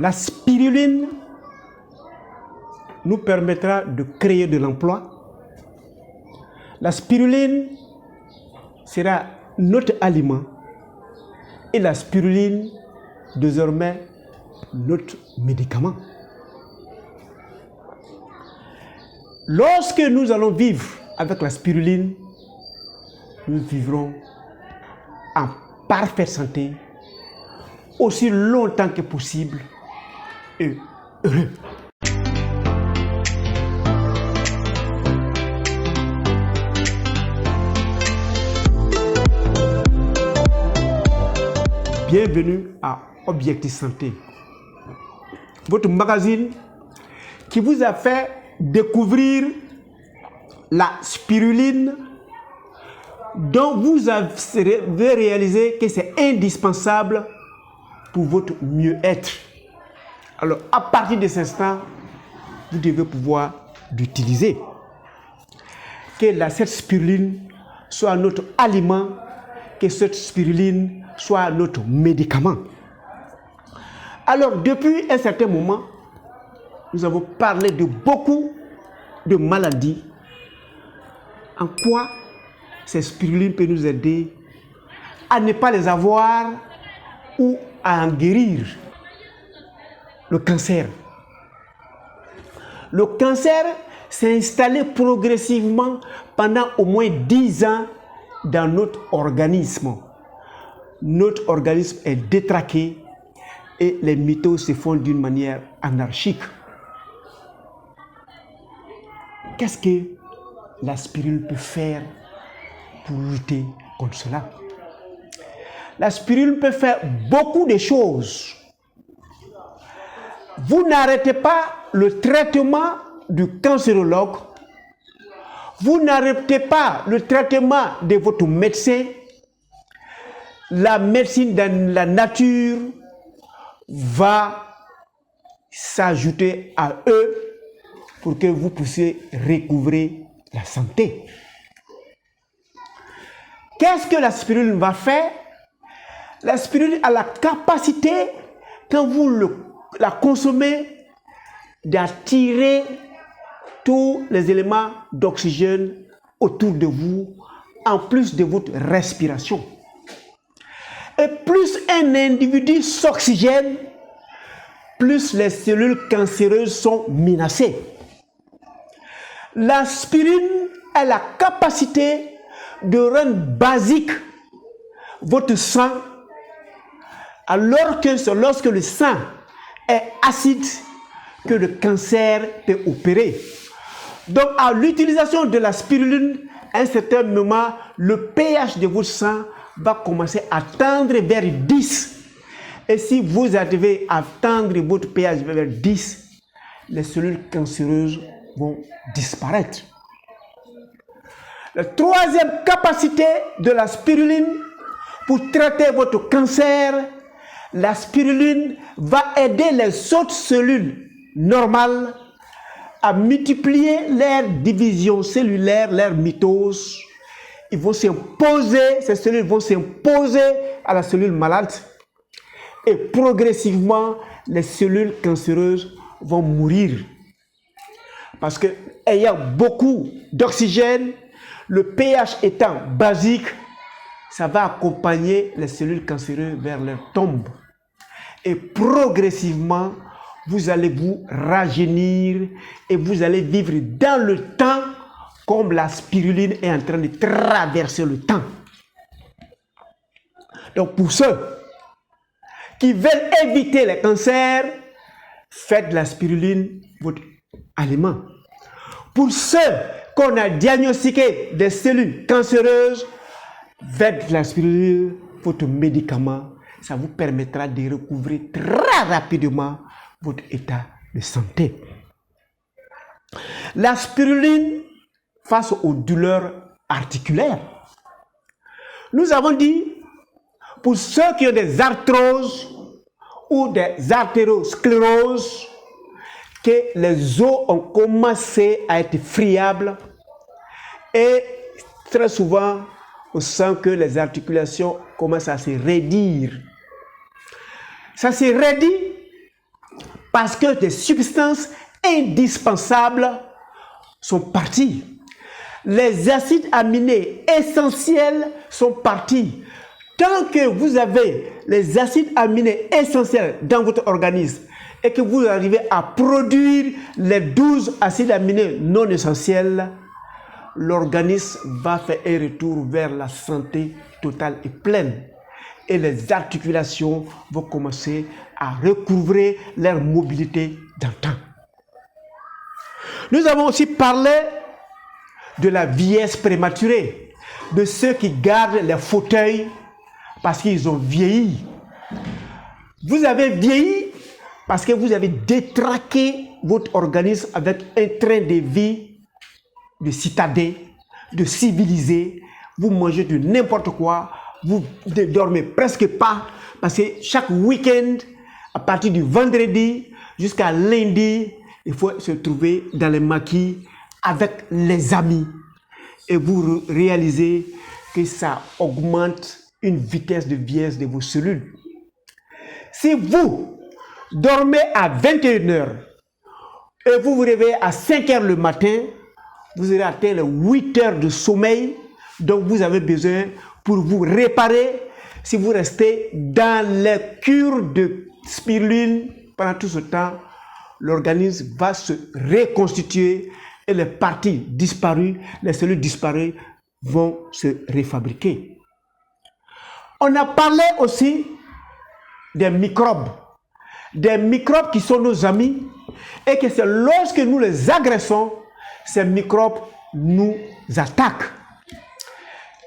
La spiruline nous permettra de créer de l'emploi. La spiruline sera notre aliment et la spiruline désormais notre médicament. Lorsque nous allons vivre avec la spiruline, nous vivrons en parfaite santé aussi longtemps que possible et heureux. Bienvenue à Objectif Santé, votre magazine qui vous a fait découvrir la spiruline dont vous avez réalisé que c'est indispensable pour votre mieux-être. Alors, à partir de cet instant, vous devez pouvoir l'utiliser. Que cette spiruline soit notre aliment, que cette spiruline soit notre médicament. Alors, depuis un certain moment, nous avons parlé de beaucoup de maladies. En quoi cette spiruline peut nous aider à ne pas les avoir ou à en guérir. Le cancer. Le cancer s'est installé progressivement pendant au moins 10 ans dans notre organisme. Notre organisme est détraqué et les mitoses se font d'une manière anarchique. Qu'est-ce que la spiruline peut faire pour lutter contre cela? La spiruline peut faire beaucoup de choses. Vous n'arrêtez pas le traitement du cancérologue. Vous n'arrêtez pas le traitement de votre médecin. La médecine dans la nature va s'ajouter à eux pour que vous puissiez recouvrer la santé. Qu'est-ce que la spiruline va faire? La spiruline a la capacité, quand vous la consommez, d'attirer tous les éléments d'oxygène autour de vous, en plus de votre respiration. Et plus un individu s'oxygène, plus les cellules cancéreuses sont menacées. La spiruline a la capacité de rendre basique votre sang, alors que lorsque le sang est acide, que le cancer peut opérer. Donc, à l'utilisation de la spiruline, à un certain moment, le pH de votre sang va commencer à tendre vers 10. Et si vous arrivez à tendre votre pH vers 10, les cellules cancéreuses vont disparaître. La troisième capacité de la spiruline pour traiter votre cancer, la spiruline va aider les autres cellules normales à multiplier leur division cellulaire, leur mitose. Ils vont s'imposer, ces cellules vont s'imposer à la cellule malade et progressivement les cellules cancéreuses vont mourir. Parce que ayant beaucoup d'oxygène, le pH étant basique, ça va accompagner les cellules cancéreuses vers leur tombe. Et progressivement, vous allez vous rajeunir et vous allez vivre dans le temps comme la spiruline est en train de traverser le temps. Donc pour ceux qui veulent éviter les cancers, faites de la spiruline votre aliment. Pour ceux qu'on a diagnostiqué des cellules cancéreuses, faites de la spiruline votre médicament. Ça vous permettra de recouvrer très rapidement votre état de santé. La spiruline face aux douleurs articulaires. Nous avons dit, pour ceux qui ont des arthroses ou des artéroscléroses, que les os ont commencé à être friables et très souvent on sent que les articulations commencent à se raidir. Ça se raidit parce que des substances indispensables sont parties. Les acides aminés essentiels sont partis. Tant que vous avez les acides aminés essentiels dans votre organisme et que vous arrivez à produire les 12 acides aminés non essentiels, l'organisme va faire un retour vers la santé totale et pleine. Et les articulations vont commencer à recouvrer leur mobilité d'antan. Nous avons aussi parlé de la vieillesse prématurée, de ceux qui gardent les fauteuils parce qu'ils ont vieilli. Vous avez vieilli parce que vous avez détraqué votre organisme avec un train de vie de citadin, de civilisé. Vous mangez de n'importe quoi, vous ne dormez presque pas parce que chaque week-end, à partir du vendredi jusqu'à lundi, il faut se trouver dans les maquis avec les amis. Et vous réalisez que ça augmente une vitesse de vieillesse de vos cellules. Si vous dormez à 21h et vous vous réveillez à 5h le matin, vous aurez atteint les 8 heures de sommeil dont vous avez besoin pour vous réparer. Si vous restez dans les cures de spiruline pendant tout ce temps, l'organisme va se reconstituer et les parties disparues, les cellules disparues vont se refabriquer. On a parlé aussi des microbes qui sont nos amis et que c'est lorsque nous les agressons, ces microbes nous attaquent.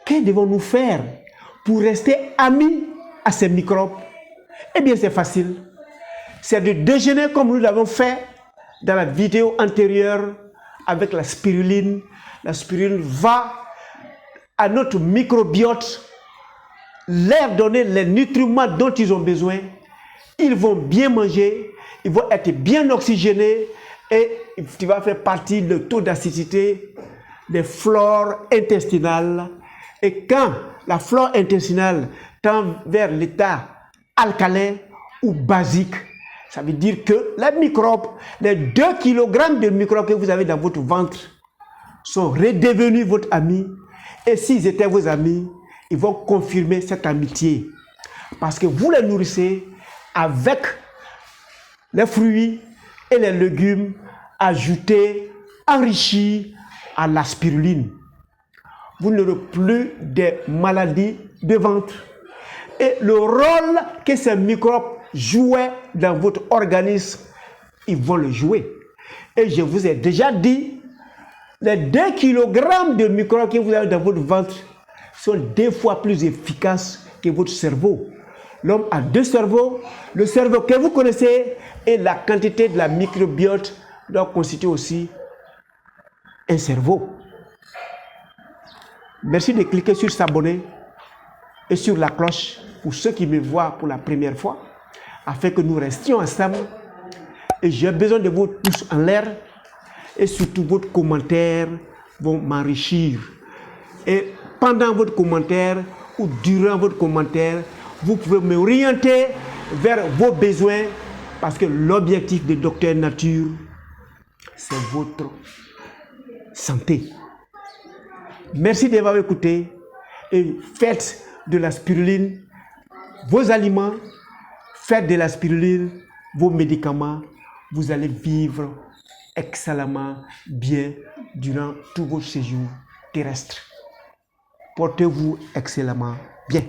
Que devons-nous faire pour rester amis à ces microbes? Eh bien, c'est facile. C'est de déjeuner comme nous l'avons fait dans la vidéo antérieure avec la spiruline. La spiruline va à notre microbiote leur donner les nutriments dont ils ont besoin. Ils vont bien manger, ils vont être bien oxygénés et tu vas faire partie du taux d'acidité des flores intestinales. Et quand la flore intestinale tend vers l'état alcalin ou basique, ça veut dire que les microbes, les 2 kg de microbes que vous avez dans votre ventre sont redevenus votre ami. Et s'ils étaient vos amis, ils vont confirmer cette amitié. Parce que vous les nourrissez avec les fruits et les légumes ajoutés, enrichis à la spiruline. Vous n'aurez plus de maladies de ventre. Et le rôle que ces microbes jouaient dans votre organisme, ils vont le jouer. Et je vous ai déjà dit, les 2 kg de microbes que vous avez dans votre ventre sont 2 fois plus efficaces que votre cerveau. L'homme a 2 cerveaux. Le cerveau que vous connaissez et la quantité de la microbiote doit constituer aussi un cerveau. Merci de cliquer sur s'abonner et sur la cloche pour ceux qui me voient pour la première fois, afin que nous restions ensemble. Et j'ai besoin de vos pouces en l'air et surtout votre commentaire vont m'enrichir. Et pendant votre commentaire ou durant votre commentaire, vous pouvez m'orienter vers vos besoins parce que l'objectif de Docteur Nature, c'est votre santé. Merci de m'avoir écouté et faites de la spiruline vos aliments, faites de la spiruline vos médicaments. Vous allez vivre excellemment bien durant tout votre séjour terrestre. Portez-vous excellemment bien.